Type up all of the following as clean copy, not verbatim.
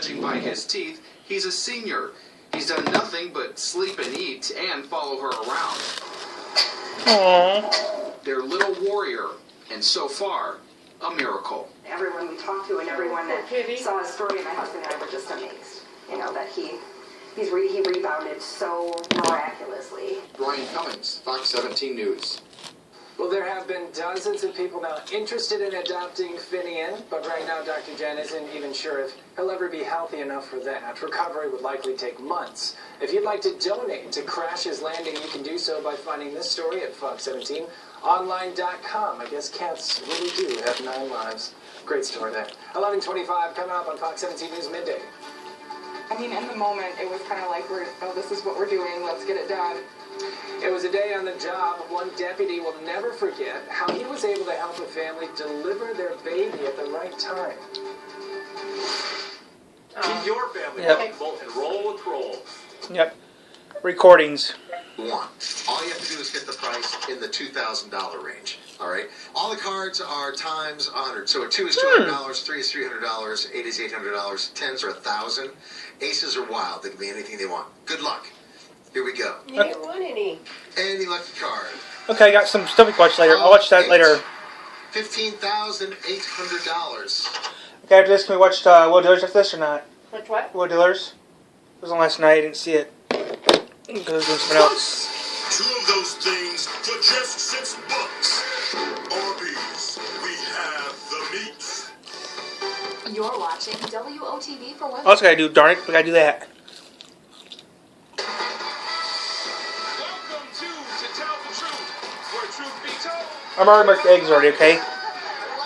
Judging by his teeth, he's a senior. He's done nothing but sleep and eat and follow her around. Aww. Their little warrior, and so far, a miracle. Everyone we talked to and everyone that saw his story, my husband and I were just amazed. You know, that he rebounded so miraculously. Brian Cummings, Fox 17 News. Well, there have been dozens of people now interested in adopting Finian, but right now Dr. Jen isn't even sure if he'll ever be healthy enough for that. Recovery would likely take months. If you'd like to donate to Crash's Landing, you can do so by finding this story at Fox17Online.com. I guess cats really do have 9 lives. Great story there. 11:25 coming up on Fox 17 News Midday. I mean, in the moment, it was kind of like, this is what we're doing, let's get it done. It was a day on the job. One deputy will never forget how he was able to help a family deliver their baby at the right time. Keep your family comfortable and roll with roll. Yep. Recordings. One. All you have to do is get the price in the $2,000 range. All right. All the cards are times honored. So a 2 is $200, 3 is $300, 8 is $800, 10s are $1,000. Aces are wild. They can be anything they want. Good luck. Here we go. You didn't want any. Any lucky card. Okay, I got some stuff to watch later. I'll watch that later. $15,800. Okay, after this, can we watch Will Dillers after this or not? Watch what? Will Dillers. It was on last night. I didn't see it. Because I was doing something else. 2 of those things for just $6. Arby's, we have the meats. You're watching WOTV for Women. What else gotta do, darn it? We gotta do that. Welcome to Tell the Truth, where truth be told. I've already marked the eggs already, okay?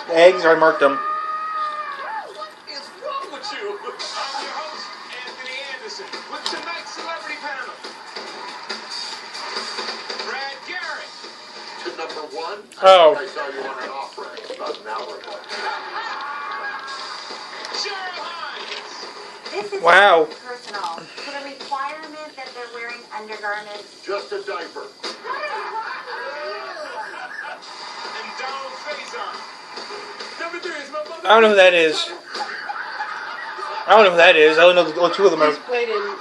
The eggs, I already marked them. What is wrong with you? I'm your host, Anthony Anderson, with tonight's celebrity panel. Brad Garrett. To number 1, Oh. I saw you on an off-ramp about an hour ago. Cheryl Hines. This is Wow. personal. So the requirement that they're wearing undergarments. Just a diaper. And Donald Faison. Number 3 is my mother. I don't know who that is. I don't know who that is. I only know the only 2 of them. He's played in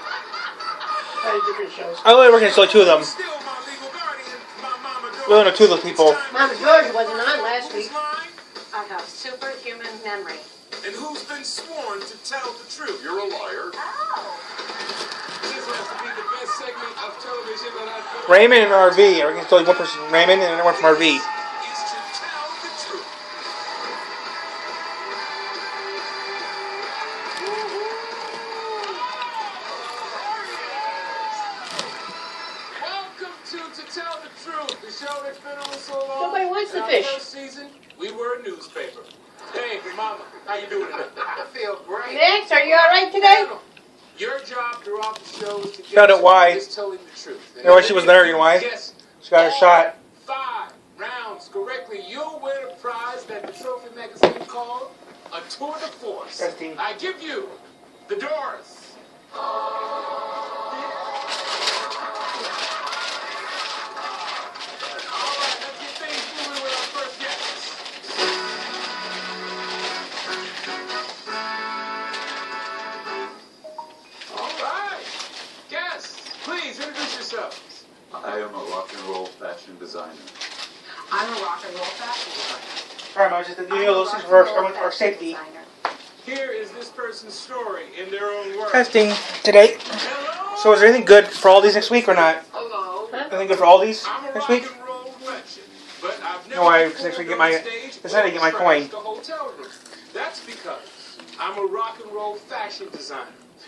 different shows. I only recognize only 2 of them. Still my legal guardian, my mama I only know 2 of those people. Mama George wasn't on last week. I have superhuman memory. And who's been sworn to tell the truth? You're a liar. Oh. This has to be the best segment of television that I've ever Raymond and RV. I reckon it's only one person, Raymond, and another one from RV. is to tell the truth. Welcome to Tell the Truth, the show that's been on so long. Nobody wants In the our fish. First season, we were a newspaper. Hey, mama, how you doing today? I feel great. Max, are you all right today? Your job throughout the show is to Found get out why. just telling the truth. You know why she was there, you know why? Yes. She got her shot. 5 rounds correctly, you'll win a prize that the Trophy magazine called a tour de force. Testing. I give you the Doors. All right, let's get things moving with our first guest. All right, guests, please introduce yourselves. I am a rock and roll fashion designer. I'm a rock and roll fashion designer. Alright, Mom, just you know those things for our safety. Here is this person's story in their own words. Testing today. Hello? So is there anything good for Aldi's next week or not? Hello. Anything good for Aldi's I'm a next rock week? and roll legend, but I've never No, I performed next week get on my- stage it's not to or get my trashed coin. the hotel room. That's because I'm a rock and roll fashion designer,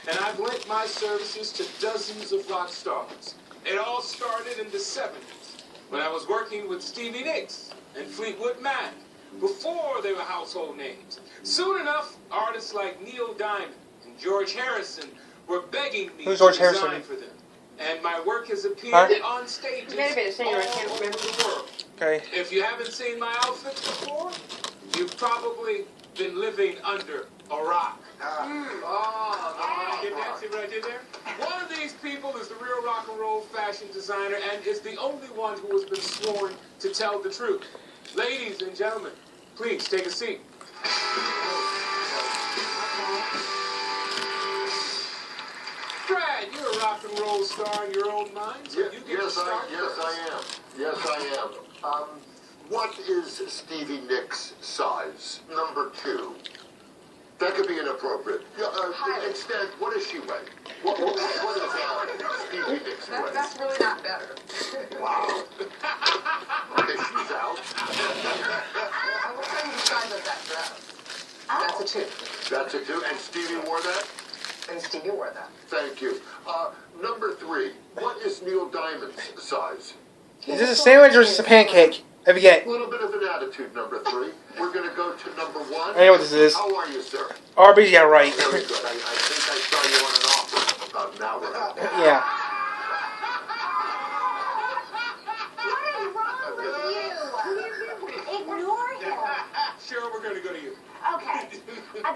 and I've lent my services to dozens of rock stars. It all started in the 70s when I was working with Stevie Nicks and Fleetwood Mac before they were household names. Soon enough, artists like Neil Diamond and George Harrison were begging me Who's George to design Harrison? for them. And my work has appeared Huh? on stages He may have been a singer, I all can't over remember. the world. Okay. If you haven't seen my outfits before, you've probably been living under a rock. Get that? See what I did there? One of these people is the real rock and roll fashion designer and is the only one who has been sworn to tell the truth. Ladies and gentlemen, please take a seat. rock and roll star in your own mind, so you get to start first. Yes, I am. What is Stevie Nicks' size? Number 2. That could be inappropriate. Instead, what does she weigh? What is Stevie Nicks' weigh? That's really not better. Wow. Okay, she's out. I will tell you the size of that dress. That's a 2. That's a 2. And Stevie wore that? And Stevie wore that. Thank you. Number 3. What is Neil Diamond's size? Is this a sandwich or is this a pancake? I forget. A little bit of an attitude, number 3. We're going to go to number 1. I know what this is. How are you, sir? Arby's, yeah, right. Very good. I think I saw you on an offer about an hour ago. Yeah. What is wrong with you? Ignore him. Cheryl, we're going to go to you. Okay.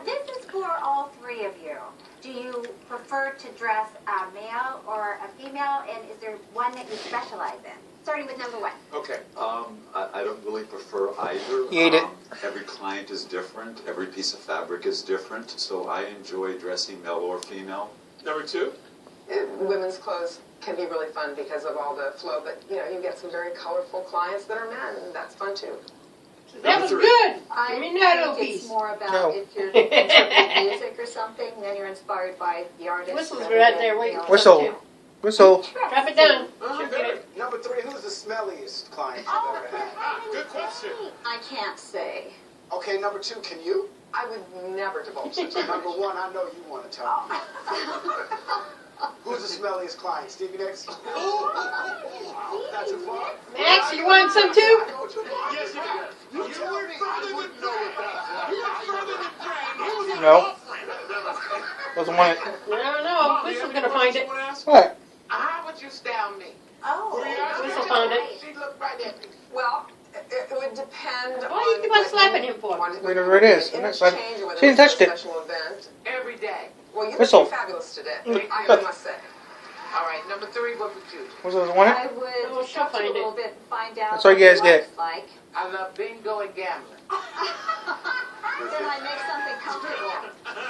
This is for all 3 of you. Do you prefer to dress a male or a female? And is there one that you specialize in? Starting with number 1. Okay. I don't really prefer either. You ate it. Every client is different. Every piece of fabric is different. So I enjoy dressing male or female. Number 2? Women's clothes can be really fun because of all the flow, but you get some very colorful clients that are men, and that's fun too. That was good. I Give me that think little it's piece. more about No. if you're interpreting music or something, then you're inspired by the artist. Whistles rather were out than, there waiting. Whistle. Whistle. Drop it down. Number 3, who's the smelliest client Oh, you've ever had? Good question. I can't say. Okay, number 2, can you? I would never divulge it. Number 1, I know you want to tell me. Who's the smelliest client? Stevie Nicks? That's a fun. Max, you want some too? Yes, you can. You went further than Brad. You went further than Brad. No. Doesn't want it. No, no. Whistle's gonna find it. What? How would you style me? Oh. Whistle found it. She looked right at me. Well, it would depend on... Why do you keep on slapping him for? Whatever it is. I'm not slapping. She didn't touch it. Special event. Every day. Well, you Whistle. look fabulous today. I must say. All right, number 3, what would you do? Whistle doesn't want I it? would Oh, she'll talk to you find a it. little bit and find out That's all you what guys your get. life's like. I love bingo and gambling. Then I make something comfortable.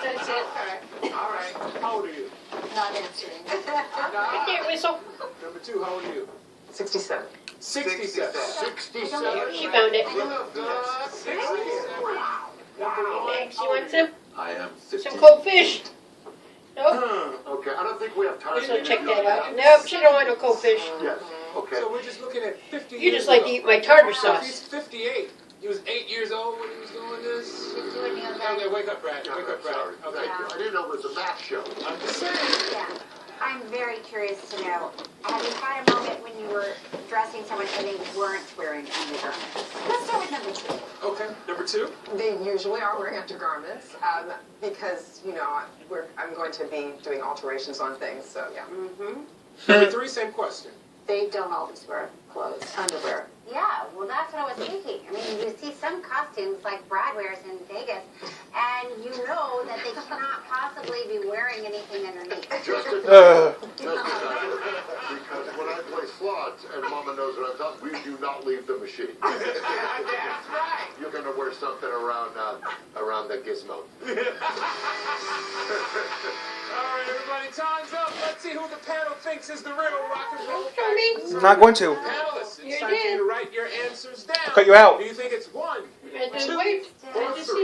That's it. All right, how old are you? Not answering. Right there, Whistle. Number 2, how old are you? 67. 67. 67. She found it. You look good. 67. Max, you want some? I am 50. Some cold fish? Nope. Okay, I don't think we have time. So check that out. Nope, she don't want no cold fish. Yes. Okay. So we're just looking at 50 You years just like to ago. eat my tartar He's sauce. 58. He was 8 years old when he was doing this. Doing the other- Okay, wake up, Brad. Wake up, Brad. Sorry. Okay. Thank you. I didn't know it was a math show. I'm just saying. Yeah. I'm very curious to know, have you had a moment when you were dressing someone and they weren't wearing undergarments? Let's start with number 2. Okay, number 2. They usually are wearing undergarments because, I'm going to be doing alterations on things, so yeah. Mm-hmm. Number 3, same question. They don't always wear clothes, underwear. Yeah, well, that's what I was thinking. I mean, you see some costumes like Brad wears in Vegas, and you know that they cannot possibly be wearing anything underneath. Just a because when I play slots, and Mama knows what I'm talking, we do not leave the machine. That's right. You're going to wear something around the gizmo. All right, everybody, time's up. Let's see who the panel thinks is the real rock and roll fan. I'm not going to. Panelists, it's You time for you did. to write your answers down. I'll cut you out. Do you think it's 1, I just 2, wait. or I just 3?